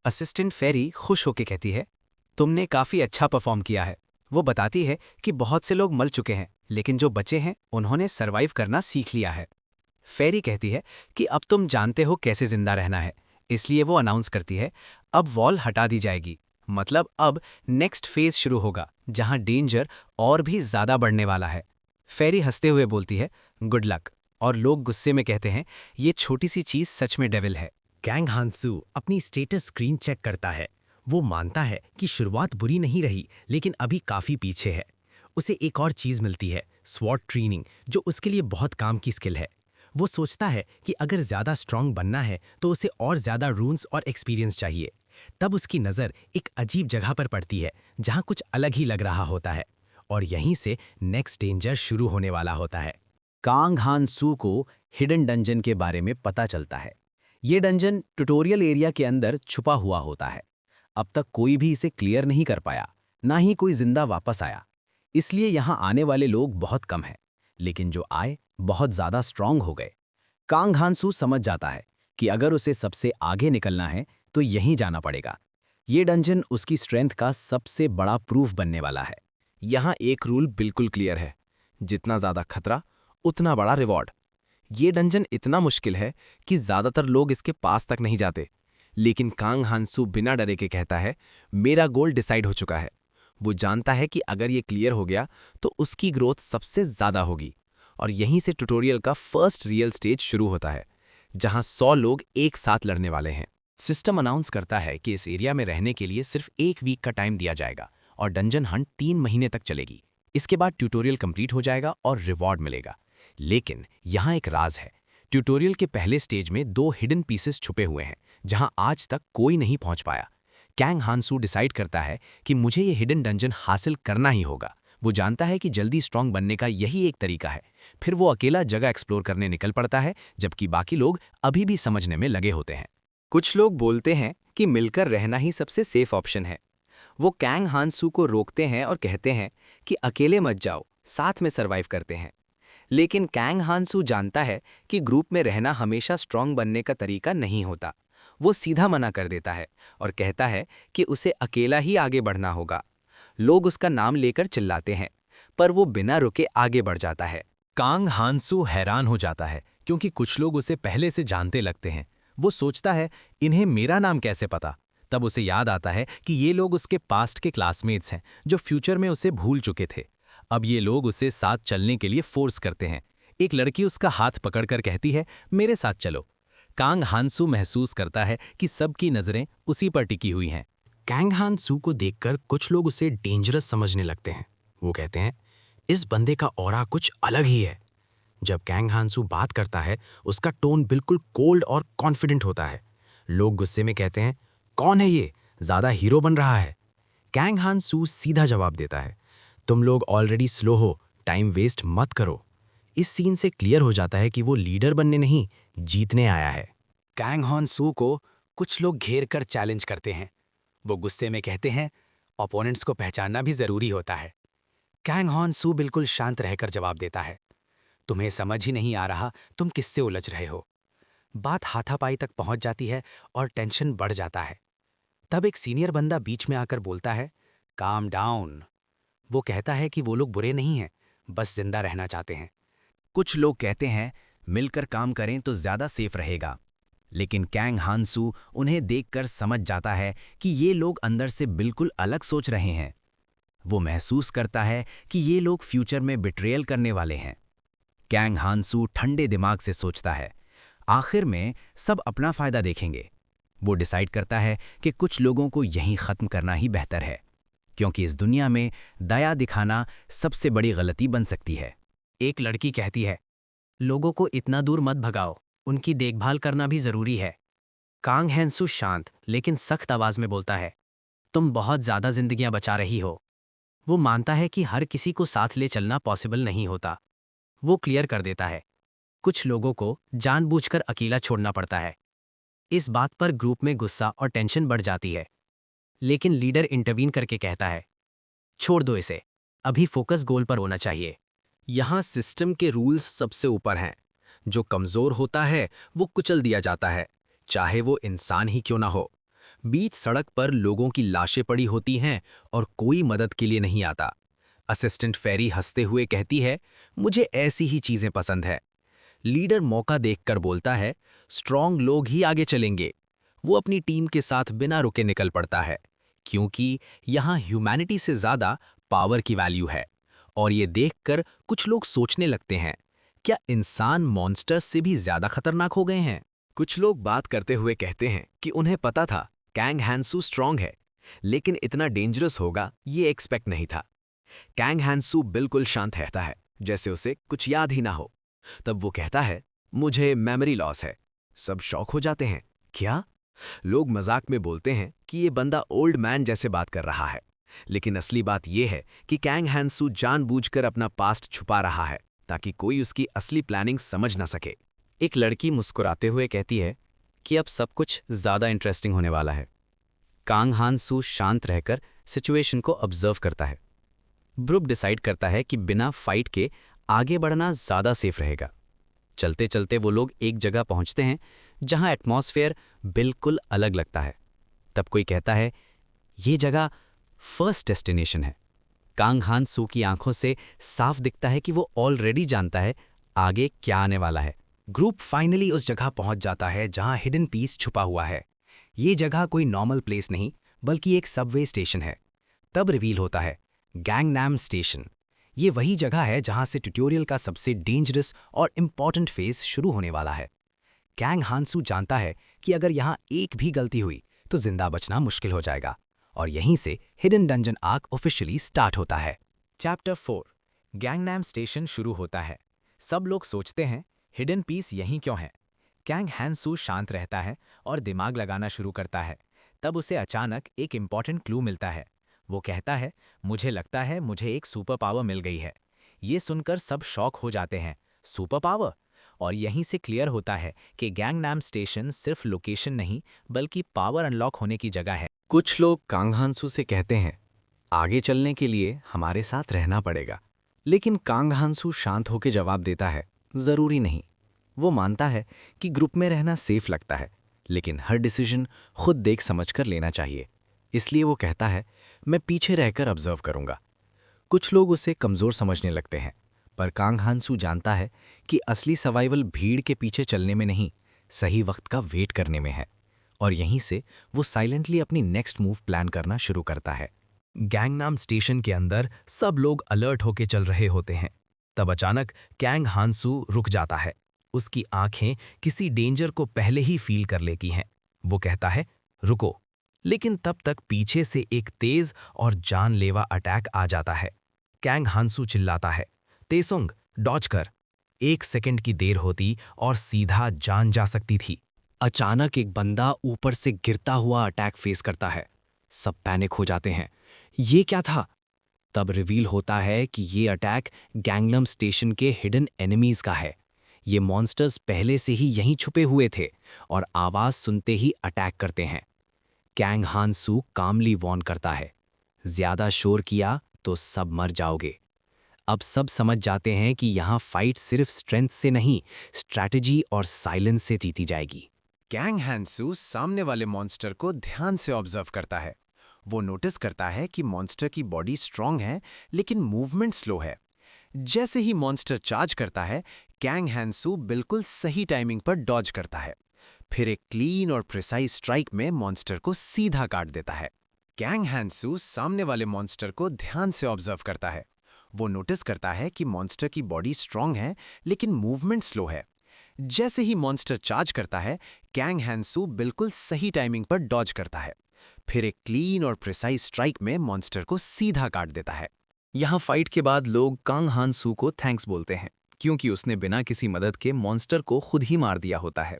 Assistant फेरी खुश होकर कहती है, तुमने काफी अच्छा परफॉर्म किया है। वो बताती है कि बहुत से लोग मर चुके हैं, लेकिन जो बचे हैं उन्होंने सरवाइव करना सीख लिया है। फेरी कहती है कि अब तुम जानते हो कैसे जिंदा रहना है, इसलिए वो अनाउंस करती है, अब वॉल हटा दी जाएगी। मतलब अब नेक्स्ट फेज शुरू होगा, जहां डेंजर और भी ज्यादा बढ़ने वाला है। फेरी हंसते हुए बोलती है, गुड लक। और लोग गुस्से में कहते हैं, ये छोटी सी चीज सच में डेविल है। कैंग हांसू अपनी स्टेटस स्क्रीन चेक करता है। वो मानता है कि शुरुआत बुरी नहीं रही, लेकिन अभी काफी पीछे है। उसे एक और चीज मिलती है, स्वॉट ट्रेनिंग, जो उसके लिए बहुत काम की स्किल है। वो सोचता है कि अगर ज्यादा स्ट्रांग बनना है तो उसे और ज्यादा रून्स और एक्सपीरियंस चाहिए। तब उसकी नज़र एक अजीब जगह पर पड़ती है, जहां कुछ अलग ही लग रहा होता है। और यहीं से नेक्स्ट डेंजर शुरू होने वाला होता है। कांग हान सू को हिडन डंजन के बारे में पता चलता है। ये डंजन ट्यूटोरियल एरिया के अंदर छुपा हुआ होता है। अब तक कोई भी इसे क्लियर नहीं कर पाया, ना ही कोई जिंदा वापस आया। इसलिए यहाँ आने वाले लोग बहुत कम हैं, लेकिन जो आए बहुत ज्यादा स्ट्रांग हो गए। कांग हान सू समझ जाता है कि अगर उसे सबसे आगे निकलना है तो यहीं जाना पड़ेगा। ये डंजन उसकी स्ट्रेंथ का सबसे बड़ा प्रूफ बनने वाला है। यहाँ एक रूल बिल्कुल क्लियर है, जितना ज्यादा खतरा उतना बड़ा रिवॉर्ड। ये डंजन इतना मुश्किल है कि ज्यादातर लोग इसके पास तक नहीं जाते, लेकिन कांग हांसू बिना डरे के कहता है, मेरा गोल डिसाइड हो चुका है। वो जानता है कि अगर ये क्लियर हो गया तो उसकी ग्रोथ सबसे ज्यादा होगी। और यहीं से ट्यूटोरियल का फर्स्ट रियल स्टेज शुरू होता है, जहां 100 लोग एक साथ लड़ने वाले हैं। सिस्टम अनाउंस करता है कि इस एरिया में रहने के लिए सिर्फ 1 वीक का टाइम दिया जाएगा और डंजन हंट 3 महीने तक चलेगी। इसके बाद ट्यूटोरियल कंप्लीट हो जाएगा और रिवॉर्ड मिलेगा। लेकिन यहाँ एक राज है। ट्यूटोरियल के पहले स्टेज में 2 हिडन पीसेस छुपे हुए हैं, जहां आज तक कोई नहीं पहुंच पाया। कैंग हांसू डिसाइड करता है कि मुझे ये हिडन डंजन हासिल करना ही होगा। वो जानता है कि जल्दी स्ट्रांग बनने का यही एक तरीका है। फिर वो अकेला जगह एक्सप्लोर करने निकल पड़ता है, जबकि बाकी लोग अभी भी समझने में लगे होते हैं। कुछ लोग बोलते हैं कि मिलकर रहना ही सबसे सेफ ऑप्शन है। वो कैंग हांसू को रोकते हैं और कहते हैं कि अकेले मत जाओ, साथ में सरवाइव करते हैं। लेकिन कैंग हांसू जानता है कि ग्रुप में रहना हमेशा स्ट्रांग बनने का तरीका नहीं होता। वो सीधा मना कर देता है और कहता है कि उसे अकेला ही आगे बढ़ना होगा। लोग उसका नाम लेकर चिल्लाते हैं, पर वो बिना रुके आगे बढ़ जाता है। कांग हांसू हैरान हो जाता है, क्योंकि कुछ लोग उसे पहले से जानते लगते हैं। वो सोचता है, इन्हें मेरा नाम कैसे पता। तब उसे याद आता है कि ये लोग उसके पास्ट के क्लासमेट्स हैं, जो फ्यूचर में उसे भूल चुके थे। अब ये लोग उसे साथ चलने के लिए फोर्स करते हैं। एक लड़की उसका हाथ पकड़कर कहती है, मेरे साथ चलो। कांग हांसू महसूस करता है कि सबकी नज़रें उसी पर टिकी हुई हैं। कैंग हांसू को देखकर कुछ लोग उसे डेंजरस समझने लगते हैं। वो कहते हैं, इस बंदे का ऑरा कुछ अलग ही है। जब कैंग हांसू बात करता है, उसका टोन बिल्कुल कोल्ड और कॉन्फिडेंट होता है। लोग गुस्से में कहते हैं, कौन है ये, ज्यादा हीरो बन रहा है। कैंग हांसू सीधा जवाब देता है, तुम लोग ऑलरेडी स्लो हो, टाइम वेस्ट मत करो। इस सीन से क्लियर हो जाता है कि वो लीडर बनने नहीं, जीतने आया है। कैंग हांसू को कुछ लोग घेर कर चैलेंज करते हैं। वो गुस्से में कहते हैं, ओपोनेंट्स को पहचानना भी जरूरी होता है। कैंग हांसू बिल्कुल शांत रहकर जवाब देता है, तुम्हें समझ ही नहीं आ रहा तुम किससे उलझ रहे हो। बात हाथापाई तक पहुंच जाती है और टेंशन बढ़ जाता है। तब एक सीनियर बंदा बीच में आकर बोलता है, काम डाउन। वो कहता है कि वो लोग बुरे नहीं हैं, बस जिंदा रहना चाहते हैं। कुछ लोग कहते हैं, मिलकर काम करें तो ज्यादा सेफ रहेगा। लेकिन कैंग हांसू उन्हें देखकर समझ जाता है कि ये लोग अंदर से बिल्कुल अलग सोच रहे हैं। वो महसूस करता है कि ये लोग फ्यूचर में बिट्रेयल करने वाले हैं। कैंग हांसू ठंडे दिमाग से सोचता है, आखिर में सब अपना फायदा देखेंगे। वो डिसाइड करता है कि कुछ लोगों को यहीं खत्म करना ही बेहतर है, क्योंकि इस दुनिया में दया दिखाना सबसे बड़ी गलती बन सकती है। एक लड़की कहती है, लोगों को इतना दूर मत भगाओ, उनकी देखभाल करना भी जरूरी है। कांग हांसू शांत लेकिन सख्त आवाज में बोलता है, तुम बहुत ज्यादा जिंदगियां बचा रही हो। वो मानता है कि हर किसी को साथ ले चलना पॉसिबल नहीं होता। वो क्लियर कर देता है, कुछ लोगों को जानबूझकर अकेला छोड़ना पड़ता है। इस बात पर ग्रुप में गुस्सा और टेंशन बढ़ जाती है। लेकिन लीडर इंटरवीन करके कहता है, छोड़ दो इसे, अभी फोकस गोल पर होना चाहिए। यहाँ सिस्टम के रूल्स सबसे ऊपर हैं। जो कमजोर होता है वो कुचल दिया जाता है, चाहे वो इंसान ही क्यों ना हो। बीच सड़क पर लोगों की लाशें पड़ी होती हैं और कोई मदद के लिए नहीं आता। असिस्टेंट फेरी हंसते हुए कहती है, मुझे ऐसी ही चीजें पसंद है। लीडर मौका देखकर बोलता है, स्ट्रॉन्ग लोग ही आगे चलेंगे। वो अपनी टीम के साथ बिना रुके निकल पड़ता है, क्योंकि यहाँ ह्यूमैनिटी से ज्यादा पावर की वैल्यू है। और ये देखकर कुछ लोग सोचने लगते हैं, क्या इंसान मॉन्स्टर्स से भी ज्यादा खतरनाक हो गए हैं? कुछ लोग बात करते हुए कहते हैं कि उन्हें पता था कैंग हांसू स्ट्रांग है, लेकिन इतना डेंजरस होगा ये एक्सपेक्ट नहीं था। कैंग हांसू बिल्कुल शांत रहता है, जैसे उसे कुछ याद ही ना हो। तब वो कहता है, मुझे मेमोरी लॉस है। सब शॉक हो जाते हैं, क्या? लोग मजाक में बोलते हैं कि ये बंदा ओल्ड मैन जैसे बात कर रहा है, लेकिन असली बात यह है कि कैंग हांसू जानबूझकर अपना पास्ट छुपा रहा है ताकि कोई उसकी असली प्लानिंग समझ ना सके। एक लड़की मुस्कुराते हुए कहती है कि अब सब कुछ ज्यादा इंटरेस्टिंग होने वाला है। कांग हांसू शांत रहकर सिचुएशन को ऑब्जर्व करता है। ग्रुप डिसाइड करता है कि बिना फाइट के आगे बढ़ना ज्यादा सेफ रहेगा। चलते चलते वो लोग एक जगह पहुंचते हैं जहां एटमॉस्फेयर बिल्कुल अलग लगता है। तब कोई कहता है, ये जगह फर्स्ट डेस्टिनेशन है। कांग हांसू की आंखों से साफ दिखता है कि वो ऑलरेडी जानता है आगे क्या आने वाला है। ग्रुप फाइनली उस जगह पहुंच जाता है जहां हिडन पीस छुपा हुआ है। ये जगह कोई नॉर्मल प्लेस नहीं, बल्कि एक सबवे स्टेशन है। तब रिवील होता है, गैंगनाम स्टेशन। ये वही जगह है जहां से ट्यूटोरियल का सबसे डेंजरस और इम्पॉर्टेंट फेज शुरू होने वाला है। कैंग हांसू जानता है कि अगर यहाँ एक भी गलती हुई तो जिंदा बचना मुश्किल हो जाएगा, और यहीं से hidden dungeon arc officially start होता है। चैप्टर 4 गैंगनाम स्टेशन शुरू होता है। सब लोग सोचते हैं, हिडन पीस यहीं क्यों है? कैंग हांसू शांत रहता है और दिमाग लगाना शुरू करता है। तब उसे अचानक एक इम्पॉर्टेंट क्लू मिलता है। वो कहता है, मुझे लगता है मुझे एक सुपर पावर मिल गई है। ये सुनकर सब शॉक हो जाते हैं, सुपर पावर? और यहीं से क्लियर होता है कि गैंगनाम स्टेशन सिर्फ लोकेशन नहीं, बल्कि पावर अनलॉक होने की जगह है। कुछ लोग कांग हांसू से कहते हैं, आगे चलने के लिए हमारे साथ रहना पड़ेगा। लेकिन कांग हांसू शांत होकर जवाब देता है, जरूरी नहीं। वो मानता है कि ग्रुप में रहना सेफ लगता है, लेकिन हर डिसीजन खुद देख समझकर लेना चाहिए। इसलिए वो कहता है, मैं पीछे रहकर ऑब्जर्व करूंगा। कुछ लोग उसे कमजोर समझने लगते हैं, पर कांग हांसू जानता है कि असली सर्वाइवल भीड़ के पीछे चलने में नहीं, सही वक्त का वेट करने में है। और यहीं से वो साइलेंटली अपनी नेक्स्ट मूव प्लान करना शुरू करता है। गैंगनाम स्टेशन के अंदर सब लोग अलर्ट होके चल रहे होते हैं। तब अचानक कैंग हांसू रुक जाता है। उसकी आंखें किसी डेंजर को पहले ही फील कर लेती हैं। वो कहता है, रुको। लेकिन तब तक पीछे से एक तेज और जानलेवा अटैक आ जाता है। कैंग हांसू चिल्लाता है, तेसुंग, डॉज कर। 1 सेकंड की देर होती और सीधा जान जा सकती थी। अचानक एक बंदा ऊपर से गिरता हुआ अटैक फेस करता है। सब पैनिक हो जाते हैं, ये क्या था? तब रिवील होता है कि ये अटैक गैंगनम स्टेशन के हिडन एनिमीज का है। ये मॉन्स्टर्स पहले से ही यहीं छुपे हुए थे और आवाज सुनते ही अटैक करते हैं। कैंग हांसू कामली वॉर्न करता है, ज्यादा शोर किया तो सब मर जाओगे। अब सब समझ जाते हैं कि यहाँ फाइट सिर्फ स्ट्रेंथ से नहीं, स्ट्रैटेजी और साइलेंस से जीती जाएगी। कैंग हांसू सामने वाले मॉन्स्टर को ध्यान से ऑब्जर्व करता है। वो नोटिस करता है कि मॉन्स्टर की बॉडी स्ट्रांग है, लेकिन मूवमेंट स्लो है। जैसे ही मॉन्स्टर चार्ज करता है, कैंग हांसू बिल्कुल सही टाइमिंग पर डॉज करता है। फिर एक क्लीन और प्रिसाइज स्ट्राइक में मॉन्स्टर को सीधा काट देता है। कैंग हांसू सामने वाले मॉन्स्टर को ध्यान से ऑब्जर्व करता है। वो नोटिस करता है कि मॉन्स्टर की बॉडी स्ट्रांग है, लेकिन मूवमेंट स्लो है। जैसे ही मॉन्स्टर चार्ज करता है, कैंग हांसू बिल्कुल सही टाइमिंग पर डॉज करता है। फिर एक क्लीन और प्रिसाइज स्ट्राइक में मॉन्स्टर को सीधा काट देता है। यहाँ फाइट के बाद लोग कांग हांसू को थैंक्स बोलते हैं, क्योंकि उसने बिना किसी मदद के मॉन्स्टर को खुद ही मार दिया होता है।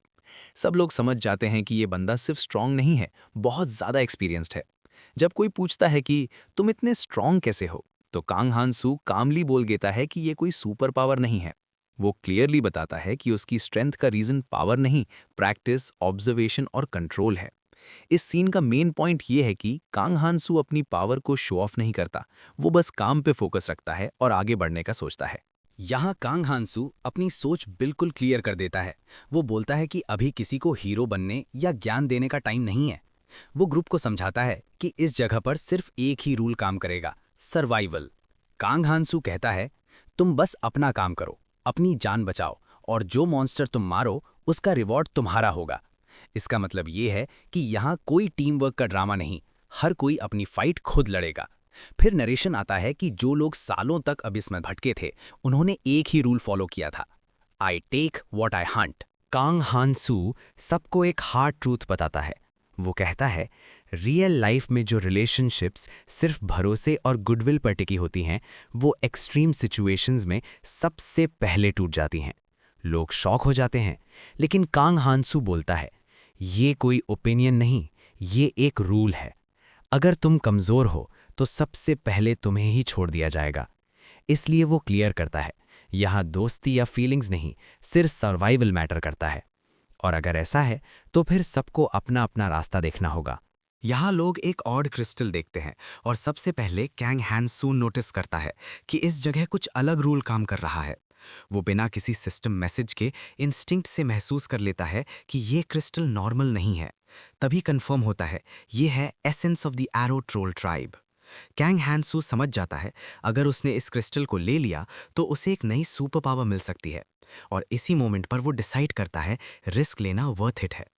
सब लोग समझ जाते हैं कि ये बंदा सिर्फ स्ट्रांग नहीं है, बहुत ज़्यादा एक्सपीरियंस्ड है। जब कोई पूछता है कि तुम इतने स्ट्रांग कैसे हो, तो कांग हांसू कामली बोल देता है कि ये कोई सुपर पावर नहीं है। वो क्लियरली बताता है कि उसकी स्ट्रेंथ का रीज़न पावर नहीं, प्रैक्टिस, ऑब्जर्वेशन और कंट्रोल है। इस सीन का मेन पॉइंट ये है कि कांग हांसू अपनी पावर को शो ऑफ नहीं करता, वो बस काम पे फोकस रखता है और आगे बढ़ने का सोचता है। यहाँ कांग हांसू अपनी सोच बिल्कुल क्लियर कर देता है। वो बोलता है कि अभी किसी को हीरो बनने या ज्ञान देने का टाइम नहीं है। वो ग्रुप को समझाता है कि इस जगह पर सिर्फ एक ही रूल काम करेगा, सर्वाइवल। कांग हानसू कहता है, तुम बस अपना काम करो, अपनी जान बचाओ, और जो मॉन्स्टर तुम मारो उसका रिवॉर्ड तुम्हारा होगा। इसका मतलब ये है कि यहाँ कोई टीम वर्क का ड्रामा नहीं, हर कोई अपनी फाइट खुद लड़ेगा। फिर नरेशन आता है कि जो लोग सालों तक अबिस में भटके थे, उन्होंने एक ही रूल फॉलो किया था, I take what I hunt. Kang Hansu सबको एक हार्ड ट्रूथ बताता है। वो कहता है, रियल लाइफ में जो रिलेशनशिप्स सिर्फ भरोसे और गुडविल पर टिकी होती हैं, वो एक्सट्रीम सिचुएशंस में सबसे पहले टूट जाती हैं। लोग शॉक हो जाते हैं, लेकिन कांग हानसू बोलता है, ये कोई ओपिनियन नहीं, ये एक रूल है। अगर तुम कमज़ोर हो तो सबसे पहले तुम्हें ही छोड़ दिया जाएगा। इसलिए वो क्लियर करता है, यहाँ दोस्ती या फीलिंग्स नहीं, सिर्फ सर्वाइवल मैटर करता है। और अगर ऐसा है तो फिर सबको अपना अपना रास्ता देखना होगा। यहाँ लोग एक ऑड क्रिस्टल देखते हैं और सबसे पहले कैंग हानसू नोटिस करता है कि इस जगह कुछ अलग रूल काम कर रहा है। वो बिना किसी सिस्टम मैसेज के इंस्टिंक्ट से महसूस कर लेता है कि ये क्रिस्टल नॉर्मल नहीं है। तभी कंफर्म होता है, ये है essence of the arrow troll tribe. Kang Hansu समझ जाता है, अगर उसने इस क्रिस्टल को ले लिया तो उसे एक नई सुपर पावर मिल सकती है, और इसी मोमेंट पर वो डिसाइड करता है रिस्क लेना वर्थ इट है।